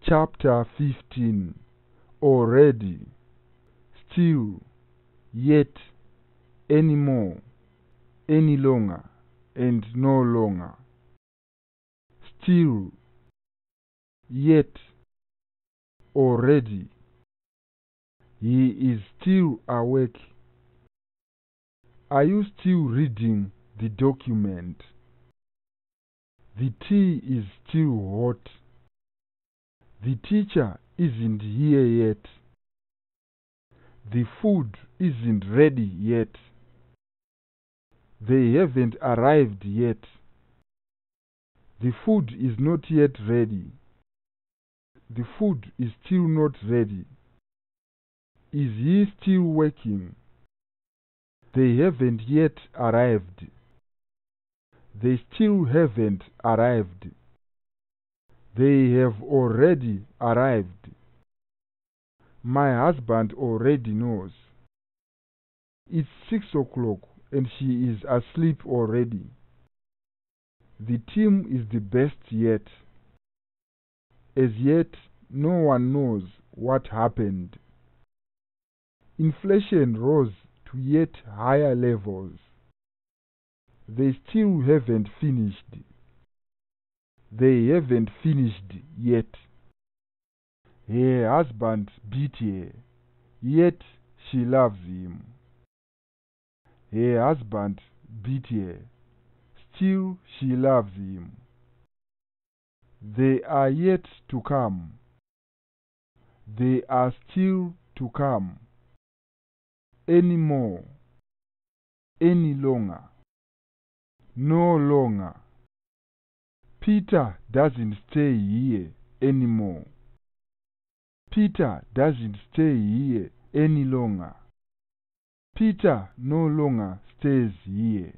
Chapter 15. Already, still, yet, anymore, any longer, and no longer. Still, yet, already. He is still awake. Are you still reading the document? The tea is still hot. The teacher isn't here yet. The food isn't ready yet. They haven't arrived yet. The food is not yet ready. The food is still not ready. Is he still working? They haven't yet arrived. They still haven't arrived. They have already arrived. My husband already knows. It's 6 o'clock and she is asleep already. The team is the best yet. As yet, no one knows what happened. Inflation rose to yet higher levels. They still haven't finished. They haven't finished yet. Her husband beat her, yet she loves him. Her husband beat her, still she loves him. They are yet to come. They are still to come. Any more, any longer, no longer. Peter doesn't stay here anymore. Peter doesn't stay here any longer. Peter no longer stays here.